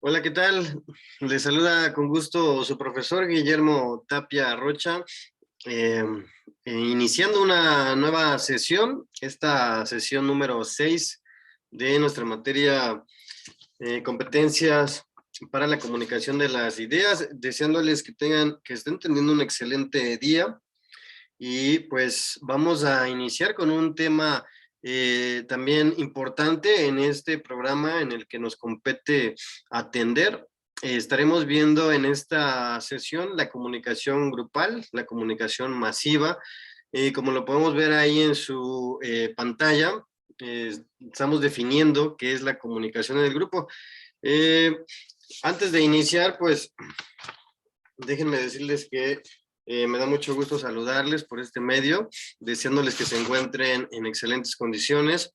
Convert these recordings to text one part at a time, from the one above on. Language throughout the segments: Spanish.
Hola, ¿qué tal? Les saluda con gusto su profesor Guillermo Tapia Rocha, eh, iniciando una nueva sesión, esta sesión número 6 de nuestra materia competencias para la comunicación de las ideas, deseándoles que estén teniendo un excelente día. Y pues vamos a iniciar con un tema también importante en este programa en el que nos compete atender. Estaremos viendo en esta sesión la comunicación grupal, la comunicación masiva. Como lo podemos ver ahí en su pantalla, estamos definiendo qué es la comunicación en el grupo. Antes de iniciar, pues déjenme decirles que me da mucho gusto saludarles por este medio, deseándoles que se encuentren en excelentes condiciones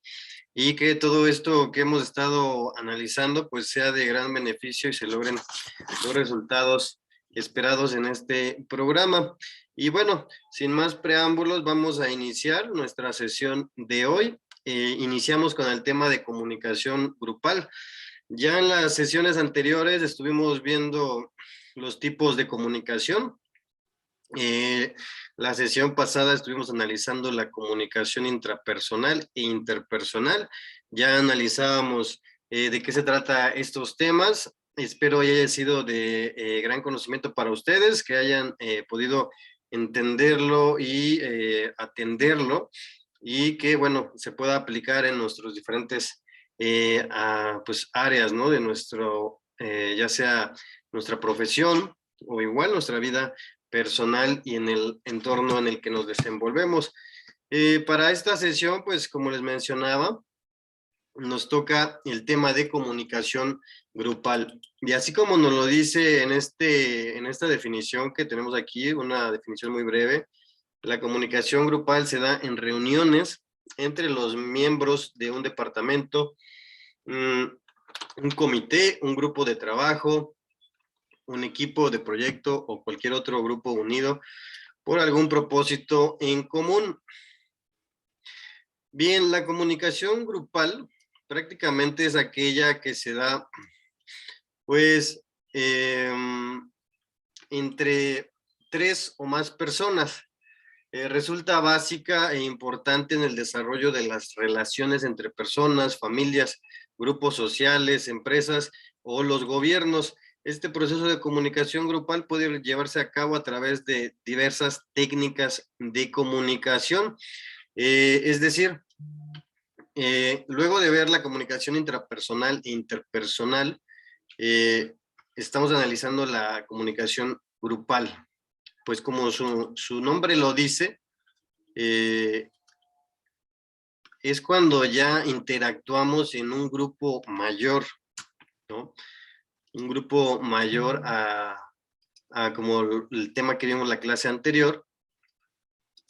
y que todo esto que hemos estado analizando pues sea de gran beneficio y se logren los resultados esperados en este programa. Y bueno, sin más preámbulos, vamos a iniciar nuestra sesión de hoy. Iniciamos con el tema de comunicación grupal. Ya en las sesiones anteriores estuvimos viendo los tipos de comunicación. La sesión pasada estuvimos analizando la comunicación intrapersonal e interpersonal. Ya analizábamos de qué se trata estos temas. Espero haya sido de gran conocimiento para ustedes, que hayan podido entenderlo y atenderlo y que, bueno, se pueda aplicar en nuestros diferentes pues, áreas, ¿no? De nuestro, ya sea nuestra profesión o igual nuestra vida personal y en el entorno en el que nos desenvolvemos. Para esta sesión, pues como les mencionaba, nos toca el tema de comunicación grupal. Y así como nos lo dice en esta definición que tenemos aquí, una definición muy breve, la comunicación grupal se da en reuniones entre los miembros de un departamento, un comité, un grupo de trabajo, un equipo de proyecto o cualquier otro grupo unido por algún propósito en común. Bien, la comunicación grupal prácticamente es aquella que se da, pues, entre 3 o más personas. Resulta básica e importante en el desarrollo de las relaciones entre personas, familias, grupos sociales, empresas o los gobiernos. Este proceso de comunicación grupal puede llevarse a cabo a través de diversas técnicas de comunicación. Es decir, luego de ver la comunicación intrapersonal e interpersonal, estamos analizando la comunicación grupal. Pues como su nombre lo dice, es cuando ya interactuamos en un grupo mayor, ¿no? Un grupo mayor a como el tema que vimos en la clase anterior,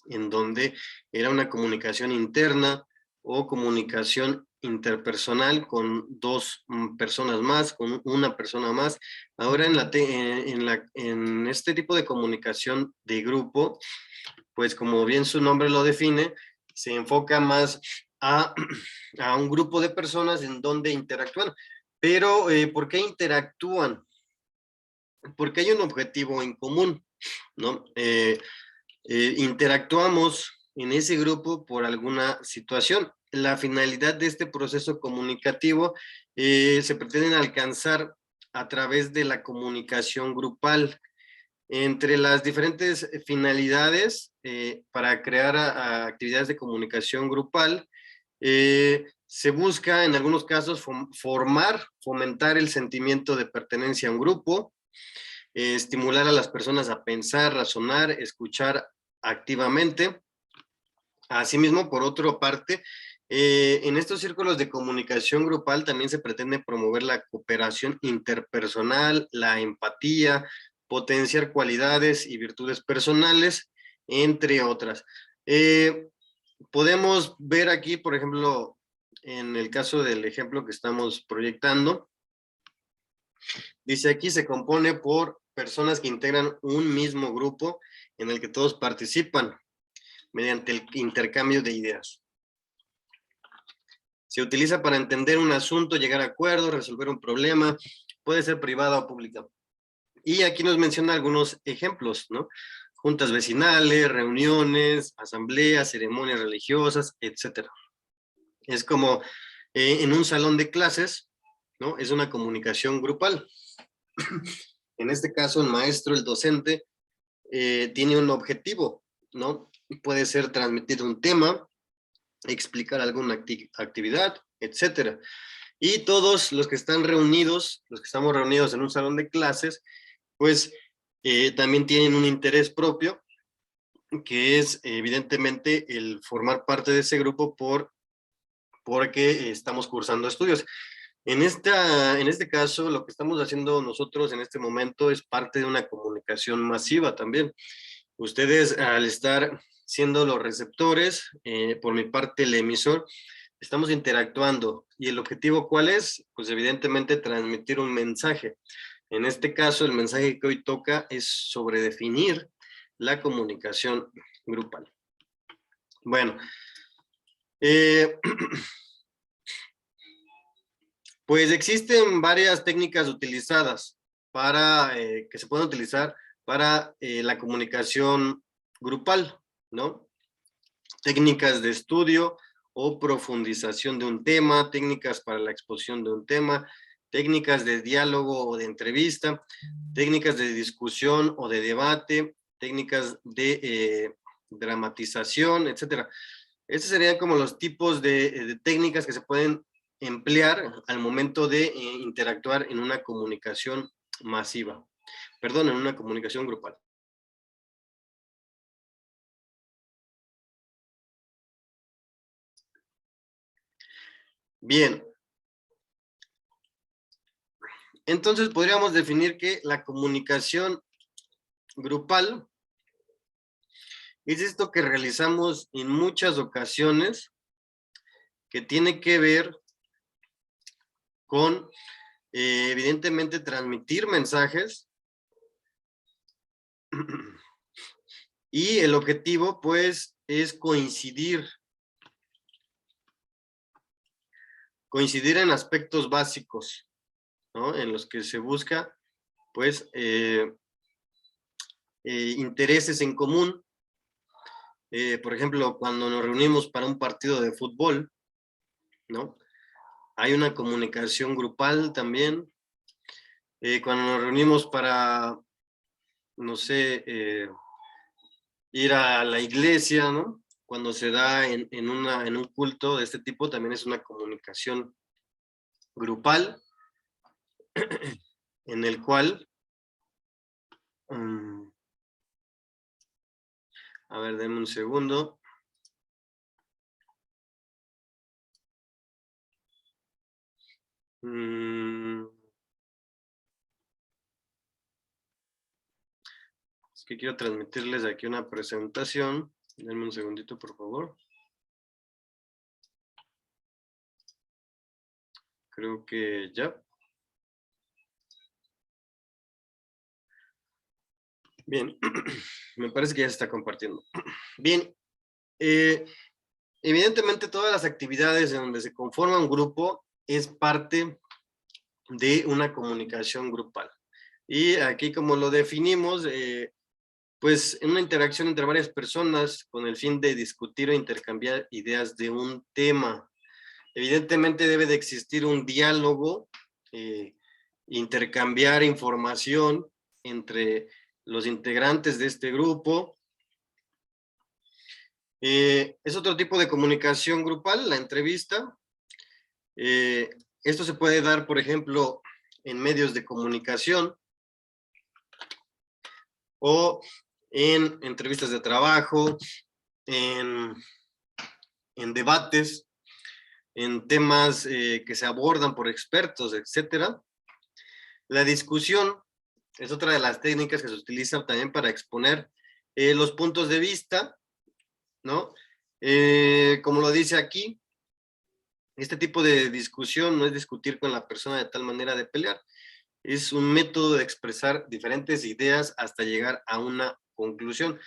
en donde era una comunicación interna o comunicación interpersonal con 2 personas más, con una persona más. Ahora en este tipo de comunicación de grupo, pues como bien su nombre lo define, se enfoca más a, a un grupo de personas en donde interactúan. Pero, ¿por qué interactúan? Porque hay un objetivo en común, ¿no? Interactuamos en ese grupo por alguna situación. La finalidad de este proceso comunicativo se pretende alcanzar a través de la comunicación grupal. Entre las diferentes finalidades para crear actividades de comunicación grupal, se busca en algunos casos fomentar el sentimiento de pertenencia a un grupo, estimular a las personas a pensar, razonar, escuchar activamente. Asimismo, por otra parte, en estos círculos de comunicación grupal también se pretende promover la cooperación interpersonal, la empatía, potenciar cualidades y virtudes personales, entre otras. Podemos ver aquí, por ejemplo, en el caso del ejemplo que estamos proyectando, dice aquí se compone por personas que integran un mismo grupo en el que todos participan mediante el intercambio de ideas. Se utiliza para entender un asunto, llegar a acuerdos, resolver un problema, puede ser privada o pública. Y aquí nos menciona algunos ejemplos, ¿no? Juntas vecinales, reuniones, asambleas, ceremonias religiosas, etcétera. Es como en un salón de clases, ¿no? Es una comunicación grupal. En este caso, el maestro, el docente, tiene un objetivo, ¿no? Puede ser transmitir un tema, explicar alguna actividad, etcétera. Y todos los que están reunidos, los que estamos reunidos en un salón de clases, pues también tienen un interés propio, que es evidentemente el formar parte de ese grupo porque estamos cursando estudios. En este caso, lo que estamos haciendo nosotros en este momento es parte de una comunicación masiva también. Ustedes, al estar siendo los receptores, por mi parte el emisor, estamos interactuando. ¿Y el objetivo cuál es? Pues evidentemente transmitir un mensaje. En este caso, el mensaje que hoy toca es sobre definir la comunicación grupal. Bueno, pues existen varias técnicas utilizadas para, que se pueden utilizar para la comunicación grupal, ¿no? Técnicas de estudio o profundización de un tema, técnicas para la exposición de un tema, técnicas de diálogo o de entrevista, técnicas de discusión o de debate, técnicas de dramatización, etcétera. Estos serían como los tipos de técnicas que se pueden emplear al momento de interactuar en una comunicación masiva, perdón, en una comunicación grupal. Bien, entonces podríamos definir que la comunicación grupal es esto que realizamos en muchas ocasiones que tiene que ver con, evidentemente, transmitir mensajes y el objetivo, pues, es coincidir en aspectos básicos, ¿no? En los que se busca, pues, intereses en común. Por ejemplo, cuando nos reunimos para un partido de fútbol, ¿no? Hay una comunicación grupal también. Cuando nos reunimos para, no sé, ir a la iglesia, ¿no? Cuando se da en un culto de este tipo, también es una comunicación grupal, en el cual, a ver, denme un segundo. Es que quiero transmitirles aquí una presentación. Denme un segundito, por favor. Creo que ya. Bien, me parece que ya se está compartiendo. Bien, evidentemente todas las actividades en donde se conforma un grupo es parte de una comunicación grupal. Y aquí, como lo definimos, pues en una interacción entre varias personas con el fin de discutir o intercambiar ideas de un tema. Evidentemente debe de existir un diálogo, intercambiar información entre los integrantes de este grupo. Es otro tipo de comunicación grupal, la entrevista. Esto se puede dar, por ejemplo, en medios de comunicación o en entrevistas de trabajo, en debates, en temas que se abordan por expertos, etcétera. La discusión es otra de las técnicas que se utilizan también para exponer los puntos de vista, ¿no? Como lo dice aquí, este tipo de discusión no es discutir con la persona de tal manera de pelear, es un método de expresar diferentes ideas hasta llegar a una conclusión.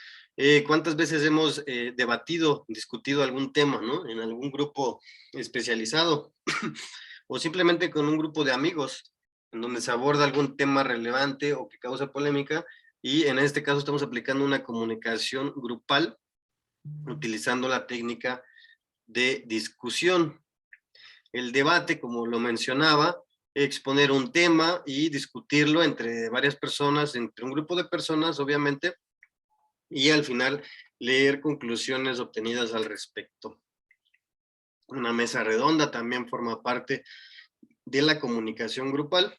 ¿Cuántas veces hemos debatido, discutido algún tema, ¿no? En algún grupo especializado o simplemente con un grupo de amigos? en donde se aborda algún tema relevante o que causa polémica, y en este caso estamos aplicando una comunicación grupal utilizando la técnica de discusión. El debate, como lo mencionaba, exponer un tema y discutirlo entre varias personas, entre un grupo de personas, obviamente, y al final leer conclusiones obtenidas al respecto. Una mesa redonda también forma parte de la comunicación grupal,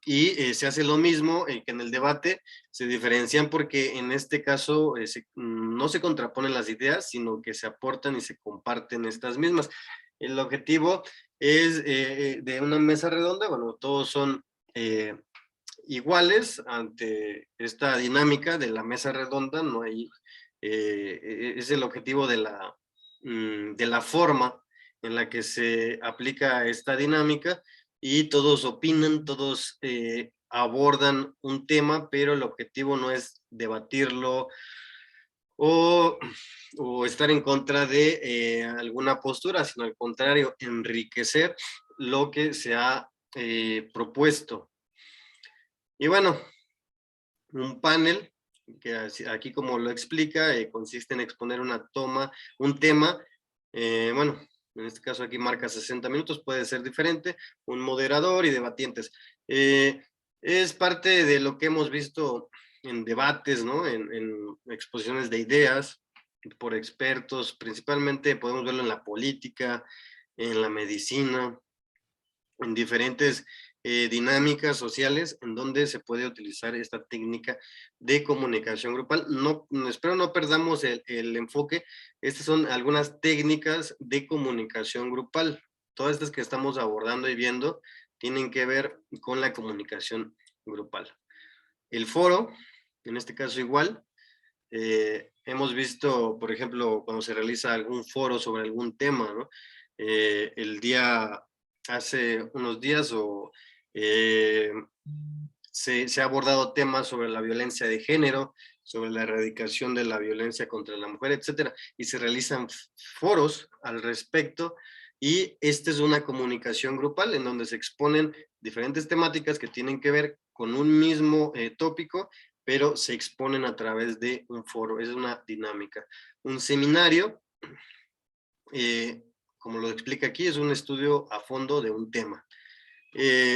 y se hace lo mismo que en el debate. Se diferencian porque en este caso no se contraponen las ideas, sino que se aportan y se comparten estas mismas. El objetivo es de una mesa redonda, bueno, todos son iguales ante esta dinámica de la mesa redonda, no hay, es el objetivo de la forma en la que se aplica esta dinámica, y todos opinan, todos abordan un tema, pero el objetivo no es debatirlo o, o estar en contra de alguna postura, sino al contrario, enriquecer lo que se ha propuesto. Y bueno, un panel, que aquí como lo explica, consiste en exponer un tema, bueno, en este caso aquí marca 60 minutos, puede ser diferente, un moderador y debatientes. Es parte de lo que hemos visto en debates, ¿no? En exposiciones de ideas por expertos, principalmente podemos verlo en la política, en la medicina, en diferentes dinámicas sociales en donde se puede utilizar esta técnica de comunicación grupal. No, espero no perdamos el enfoque. Estas son algunas técnicas de comunicación grupal. Todas estas que estamos abordando y viendo tienen que ver con la comunicación grupal. El foro, en este caso igual, hemos visto, por ejemplo, cuando se realiza algún foro sobre algún tema, ¿no? Hace unos días se ha abordado temas sobre la violencia de género, sobre la erradicación de la violencia contra la mujer, etcétera, y se realizan foros al respecto, y esta es una comunicación grupal en donde se exponen diferentes temáticas que tienen que ver con un mismo tópico, pero se exponen a través de un foro. Es una dinámica. Un seminario, como lo explica aquí, es un estudio a fondo de un tema.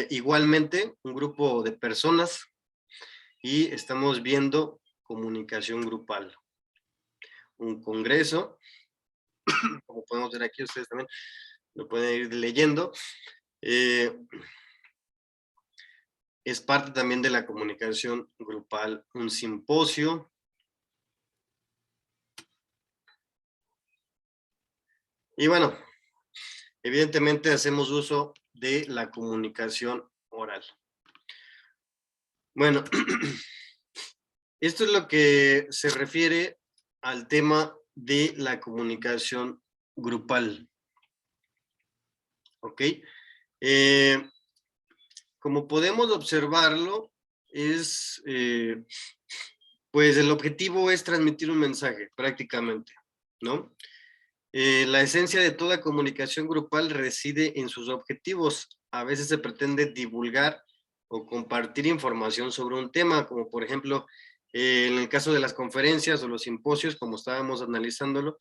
Igualmente, un grupo de personas, y estamos viendo comunicación grupal. Un congreso, como podemos ver aquí, ustedes también lo pueden ir leyendo. Es parte también de la comunicación grupal. Un simposio. Y bueno, evidentemente hacemos uso de la comunicación oral. Bueno, esto es lo que se refiere al tema de la comunicación grupal. ¿Ok? Como podemos observarlo, pues el objetivo es transmitir un mensaje, prácticamente, ¿no? La esencia de toda comunicación grupal reside en sus objetivos. A veces se pretende divulgar o compartir información sobre un tema, como por ejemplo, en el caso de las conferencias o los simposios, como estábamos analizándolo,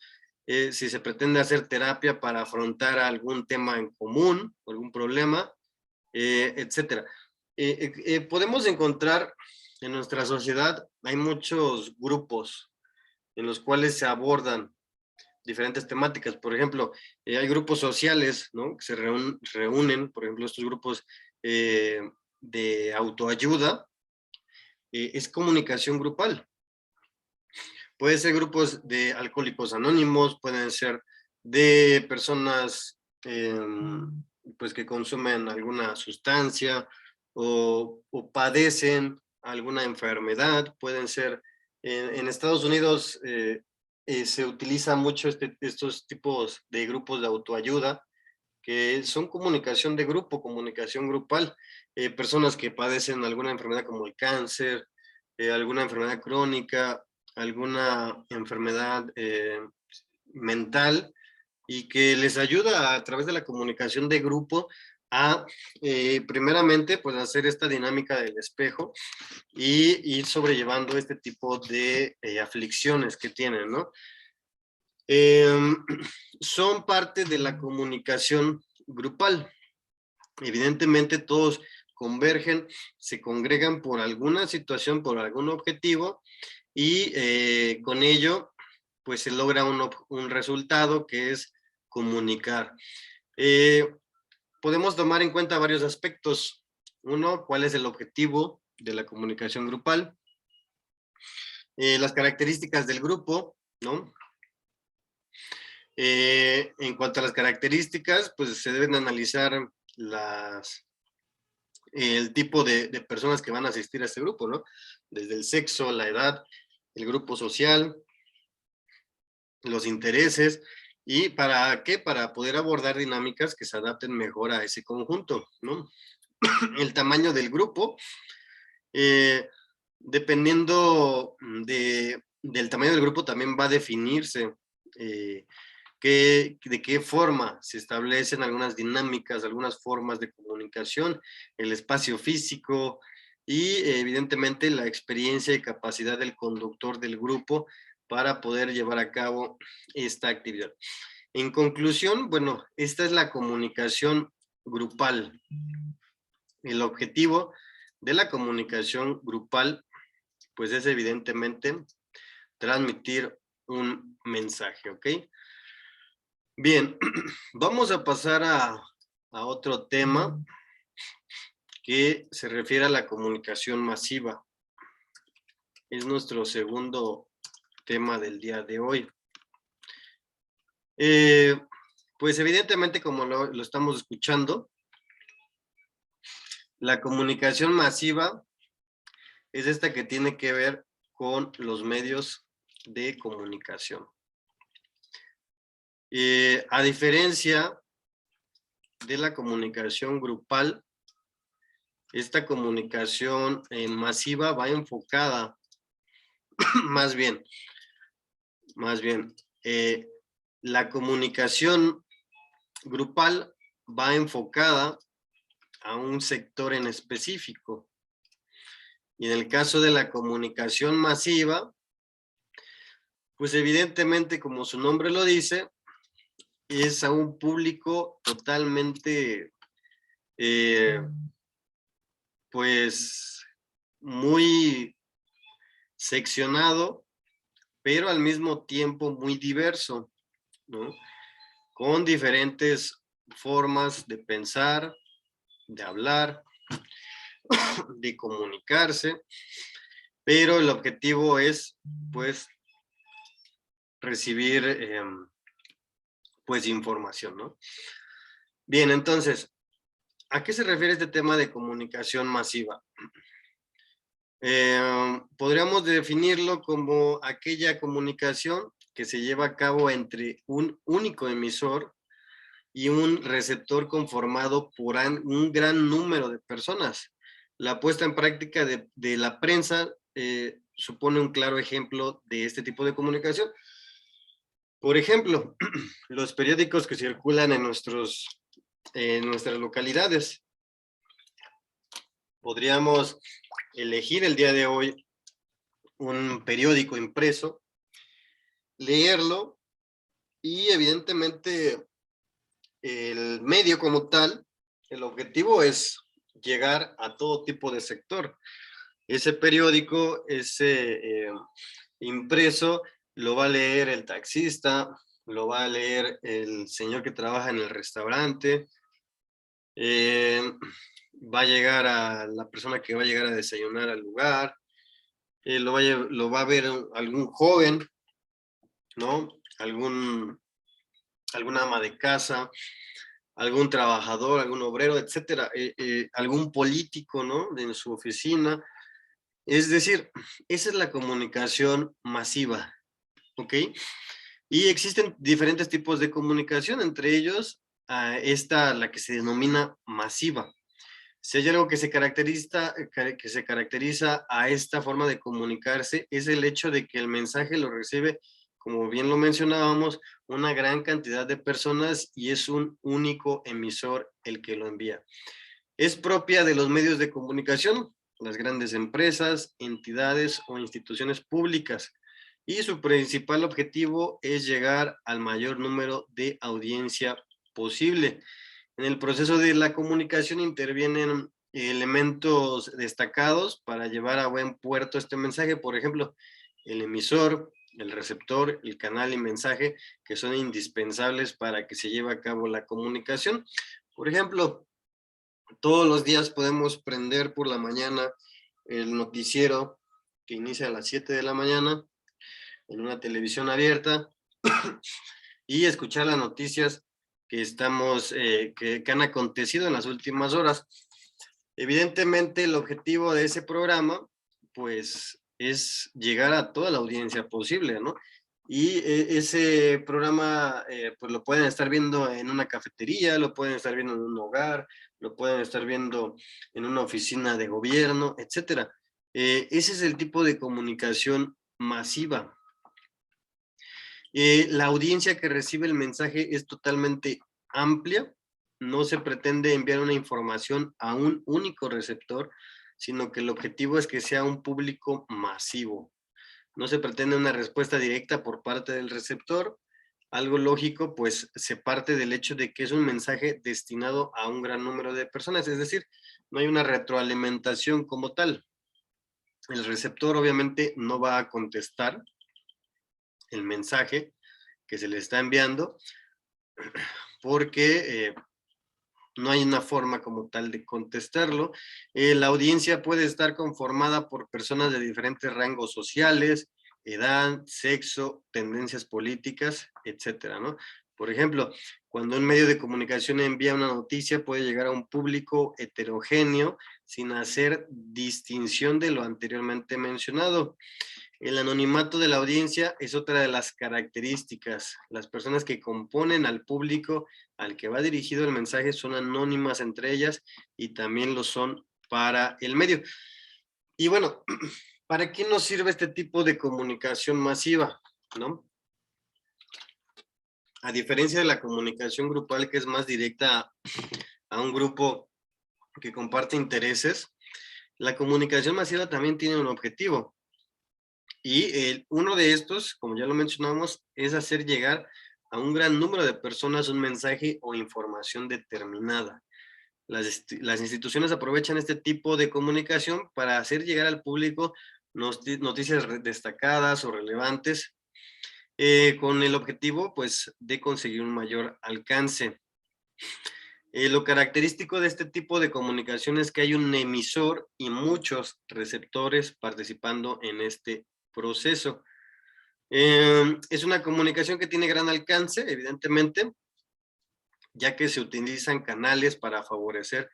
si se pretende hacer terapia para afrontar algún tema en común, algún problema, etcétera. Podemos encontrar en nuestra sociedad, hay muchos grupos en los cuales se abordan diferentes temáticas. Por ejemplo, hay grupos sociales, ¿no? Que se reúnen, por ejemplo, estos grupos de autoayuda, es comunicación grupal. Puede ser grupos de alcohólicos anónimos, pueden ser de personas pues que consumen alguna sustancia o padecen alguna enfermedad, pueden ser, en Estados Unidos se utiliza mucho estos tipos de grupos de autoayuda, que son comunicación de grupo, comunicación grupal, personas que padecen alguna enfermedad como el cáncer, alguna enfermedad crónica, alguna enfermedad mental, y que les ayuda a través de la comunicación de grupo a, primeramente, pues hacer esta dinámica del espejo y ir sobrellevando este tipo de aflicciones que tienen, ¿no? Son parte de la comunicación grupal. Evidentemente todos convergen, se congregan por alguna situación, por algún objetivo, y con ello pues se logra un resultado que es comunicar. Podemos tomar en cuenta varios aspectos. Uno, ¿cuál es el objetivo de la comunicación grupal? Las características del grupo, ¿no? En cuanto a las características, pues se deben analizar el tipo de personas que van a asistir a este grupo, ¿no? Desde el sexo, la edad, el grupo social, los intereses, ¿y para qué? Para poder abordar dinámicas que se adapten mejor a ese conjunto, ¿no? El tamaño del grupo, dependiendo del tamaño del grupo, también va a definirse de qué forma se establecen algunas dinámicas, algunas formas de comunicación, el espacio físico y evidentemente la experiencia y capacidad del conductor del grupo para poder llevar a cabo esta actividad. En conclusión, bueno, esta es la comunicación grupal. El objetivo de la comunicación grupal, pues es evidentemente transmitir un mensaje, ¿ok? Bien, vamos a pasar a otro tema que se refiere a la comunicación masiva. Es nuestro segundo tema del día de hoy. Pues evidentemente, como lo estamos escuchando, la comunicación masiva es esta que tiene que ver con los medios de comunicación. A diferencia de la comunicación grupal, esta comunicación masiva va enfocada, más bien, la comunicación grupal va enfocada a un sector en específico. Y en el caso de la comunicación masiva, pues evidentemente, como su nombre lo dice, es a un público totalmente, pues, muy seccionado, pero al mismo tiempo muy diverso, ¿no? Con diferentes formas de pensar, de hablar, de comunicarse, pero el objetivo es, pues, recibir, pues, información, ¿no? Bien, entonces, ¿a qué se refiere este tema de comunicación masiva? Podríamos definirlo como aquella comunicación que se lleva a cabo entre un único emisor y un receptor conformado por un gran número de personas. La puesta en práctica de la prensa supone un claro ejemplo de este tipo de comunicación. Por ejemplo, los periódicos que circulan en nuestras localidades. Podríamos elegir el día de hoy un periódico impreso, leerlo y evidentemente el medio como tal, el objetivo es llegar a todo tipo de sector. Ese periódico, ese impreso, lo va a leer el taxista, lo va a leer el señor que trabaja en el restaurante, va a llegar a la persona que va a llegar a desayunar al lugar, lo va a ver algún joven, ¿no? Alguna ama de casa, algún trabajador, algún obrero, etcétera, algún político, ¿no? En su oficina. Es decir, esa es la comunicación masiva, ¿ok? Y existen diferentes tipos de comunicación, entre ellos la que se denomina masiva. Si hay algo que se caracteriza a esta forma de comunicarse, es el hecho de que el mensaje lo recibe como bien lo mencionábamos, una gran cantidad de personas y es un único emisor el que lo envía. Es propia de los medios de comunicación, las grandes empresas, entidades o instituciones públicas, y su principal objetivo es llegar al mayor número de audiencia posible. En el proceso de la comunicación intervienen elementos destacados para llevar a buen puerto este mensaje, por ejemplo, el emisor, el receptor, el canal y mensaje, que son indispensables para que se lleve a cabo la comunicación. Por ejemplo, todos los días podemos prender por la mañana el noticiero que inicia a las 7 de la mañana en una televisión abierta y escuchar las noticias que que han acontecido en las últimas horas. Evidentemente, el objetivo de ese programa, pues, es llegar a toda la audiencia posible, ¿no? Y ese programa, pues, lo pueden estar viendo en una cafetería, lo pueden estar viendo en un hogar, lo pueden estar viendo en una oficina de gobierno, etcétera. Ese es el tipo de comunicación masiva. La audiencia que recibe el mensaje es totalmente amplia, no se pretende enviar una información a un único receptor, sino que el objetivo es que sea un público masivo. No se pretende una respuesta directa por parte del receptor, algo lógico, pues se parte del hecho de que es un mensaje destinado a un gran número de personas, es decir, no hay una retroalimentación como tal. El receptor obviamente no va a contestar el mensaje que se le está enviando, porque no hay una forma como tal de contestarlo. La audiencia puede estar conformada por personas de diferentes rangos sociales, edad, sexo, tendencias políticas, etcétera, ¿no? Por ejemplo, cuando un medio de comunicación envía una noticia, puede llegar a un público heterogéneo sin hacer distinción de lo anteriormente mencionado. El anonimato de la audiencia es otra de las características. Las personas que componen al público al que va dirigido el mensaje son anónimas entre ellas y también lo son para el medio. Y bueno, ¿para qué nos sirve este tipo de comunicación masiva? ¿No? A diferencia de la comunicación grupal, que es más directa a un grupo que comparte intereses, la comunicación masiva también tiene un objetivo. Y uno de estos, como ya lo mencionamos, es hacer llegar a un gran número de personas un mensaje o información determinada. Las instituciones aprovechan este tipo de comunicación para hacer llegar al público noticias destacadas o relevantes, con el objetivo, pues, de conseguir un mayor alcance. Lo característico de este tipo de comunicación es que hay un emisor y muchos receptores participando en este proceso. Es una comunicación que tiene gran alcance, evidentemente, ya que se utilizan canales para favorecer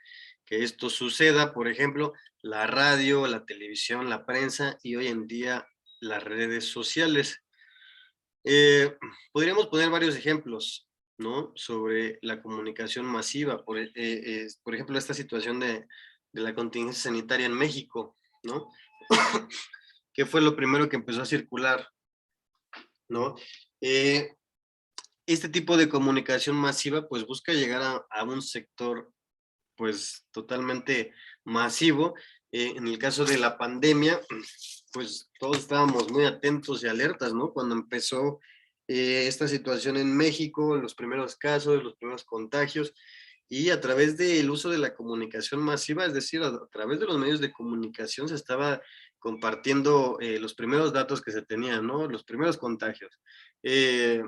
que esto suceda, por ejemplo, la radio, la televisión, la prensa y hoy en día las redes sociales. Podríamos poner varios ejemplos, ¿no? Sobre la comunicación masiva, por ejemplo, esta situación de la contingencia sanitaria en México, ¿no? ¿Qué fue lo primero que empezó a circular, ¿no? Este tipo de comunicación masiva pues busca llegar a un sector pues totalmente masivo. En el caso de la pandemia, pues todos estábamos muy atentos y alertas, ¿no? Cuando empezó esta situación en México, los primeros casos, los primeros contagios, y a través del uso de la comunicación masiva, es decir, a través de los medios de comunicación se estaba compartiendo los primeros datos que se tenían, ¿no? Los primeros contagios. Eh,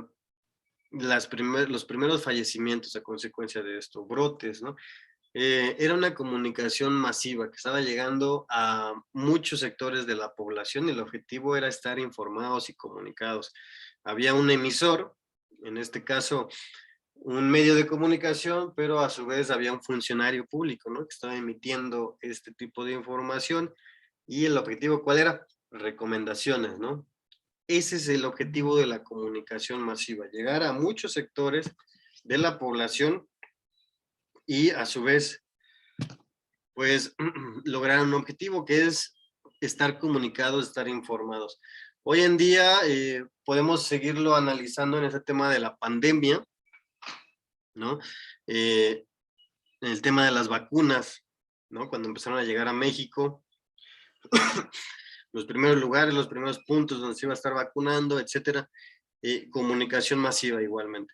los primeros fallecimientos a consecuencia de esto, brotes, ¿no? Era una comunicación masiva que estaba llegando a muchos sectores de la población y el objetivo era estar informados y comunicados. Había un emisor, en este caso un medio de comunicación, pero a su vez había un funcionario público, ¿no? Que estaba emitiendo este tipo de información y el objetivo, ¿cuál era? Recomendaciones, ¿no? Ese es el objetivo de la comunicación masiva, llegar a muchos sectores de la población y a su vez, pues, lograr un objetivo que es estar comunicados, estar informados. Hoy en día podemos seguirlo analizando en ese tema de la pandemia, ¿no? En el tema de las vacunas, ¿no? Cuando empezaron a llegar a México, los primeros lugares, los primeros puntos donde se iba a estar vacunando, etcétera, comunicación masiva igualmente.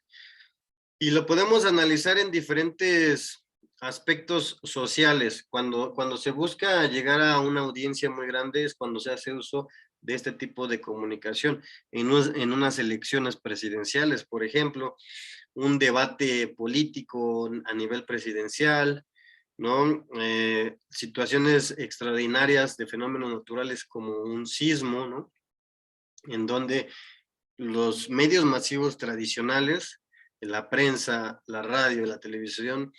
Y lo podemos analizar en diferentes aspectos sociales. Cuando se busca llegar a una audiencia muy grande es cuando se hace uso de este tipo de comunicación. En unas elecciones presidenciales, por ejemplo, un debate político a nivel presidencial, ¿no? Situaciones extraordinarias de fenómenos naturales como un sismo, ¿no? En donde los medios masivos tradicionales, la prensa, la radio, la televisión,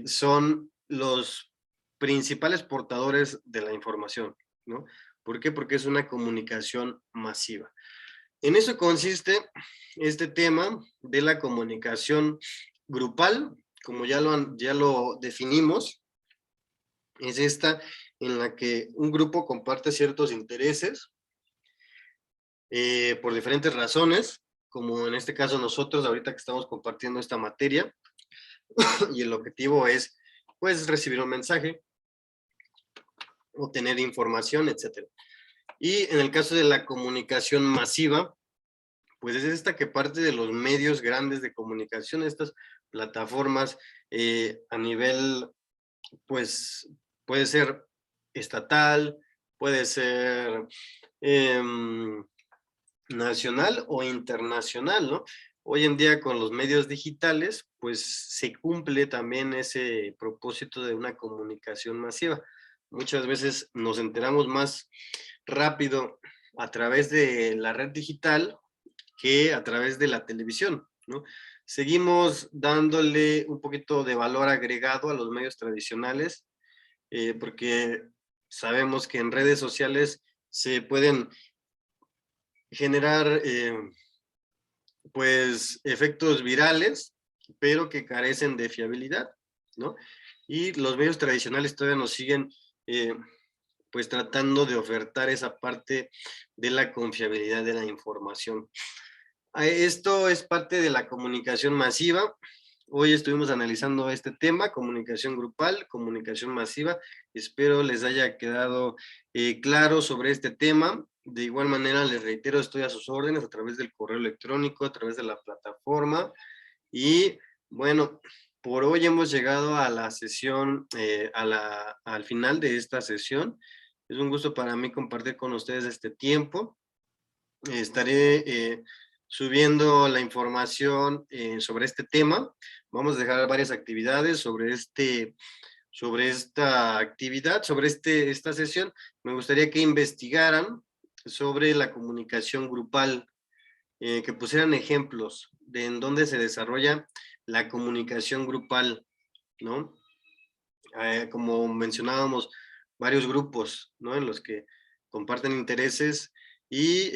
son los principales portadores de la información, ¿no? ¿Por qué? Porque es una comunicación masiva. En eso consiste este tema de la comunicación grupal, como ya lo definimos, es esta en la que un grupo comparte ciertos intereses por diferentes razones, como en este caso nosotros ahorita que estamos compartiendo esta materia, y el objetivo es pues recibir un mensaje, obtener información, etcétera. Y en el caso de la comunicación masiva, pues es esta que parte de los medios grandes de comunicación, estas plataformas a nivel, pues puede ser estatal, puede ser eh, nacional o internacional, ¿no? Hoy en día con los medios digitales, pues se cumple también ese propósito de una comunicación masiva. Muchas veces nos enteramos más rápido a través de la red digital que a través de la televisión, ¿no? Seguimos dándole un poquito de valor agregado a los medios tradicionales, porque sabemos que en redes sociales se pueden generar pues efectos virales, pero que carecen de fiabilidad, ¿no? Y los medios tradicionales todavía nos siguen pues tratando de ofertar esa parte de la confiabilidad de la información. Esto es parte de la comunicación masiva. Hoy estuvimos analizando este tema, comunicación grupal, comunicación masiva. Espero les haya quedado claro sobre este tema. De igual manera, les reitero, estoy a sus órdenes a través del correo electrónico, a través de la plataforma. Y bueno, por hoy hemos llegado a la sesión, al final de esta sesión. Es un gusto para mí compartir con ustedes este tiempo. Estaré subiendo la información sobre este tema. Vamos a dejar varias actividades sobre esta actividad, sobre esta sesión. Me gustaría que investigaran sobre la comunicación grupal, que pusieran ejemplos de en dónde se desarrolla la comunicación grupal, ¿no? Como mencionábamos, varios grupos, ¿no? En los que comparten intereses y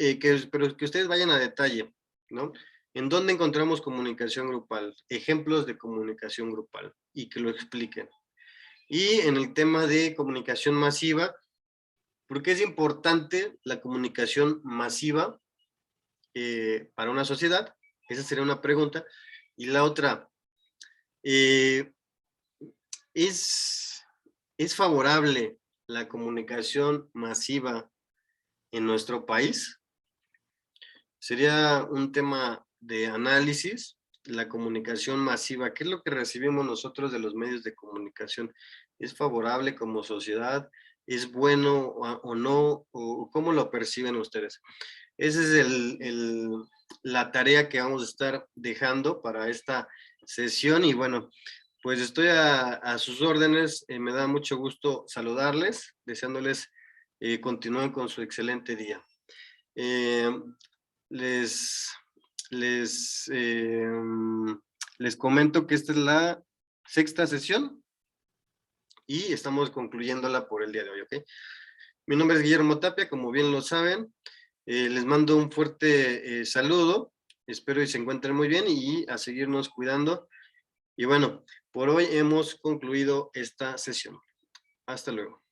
pero que ustedes vayan a detalle, ¿no? ¿En dónde encontramos comunicación grupal? Ejemplos de comunicación grupal y que lo expliquen. Y en el tema de comunicación masiva, ¿por qué es importante la comunicación masiva para una sociedad? Esa sería una pregunta. Y la otra, eh, ¿es favorable la comunicación masiva en nuestro país? Sería un tema de análisis, la comunicación masiva. ¿Qué es lo que recibimos nosotros de los medios de comunicación? ¿Es favorable como sociedad? ¿Es bueno o no? ¿O cómo lo perciben ustedes? Esa es la tarea que vamos a estar dejando para esta sesión y bueno, pues estoy a sus órdenes. Me da mucho gusto saludarles, deseándoles continúen con su excelente día. Eh, les, les, eh, les comento que esta es la sexta sesión y estamos concluyéndola por el día de hoy, ¿ok? Mi nombre es Guillermo Tapia, como bien lo saben. Les mando un fuerte saludo. Espero y se encuentren muy bien y a seguirnos cuidando. Y bueno, por hoy hemos concluido esta sesión. Hasta luego.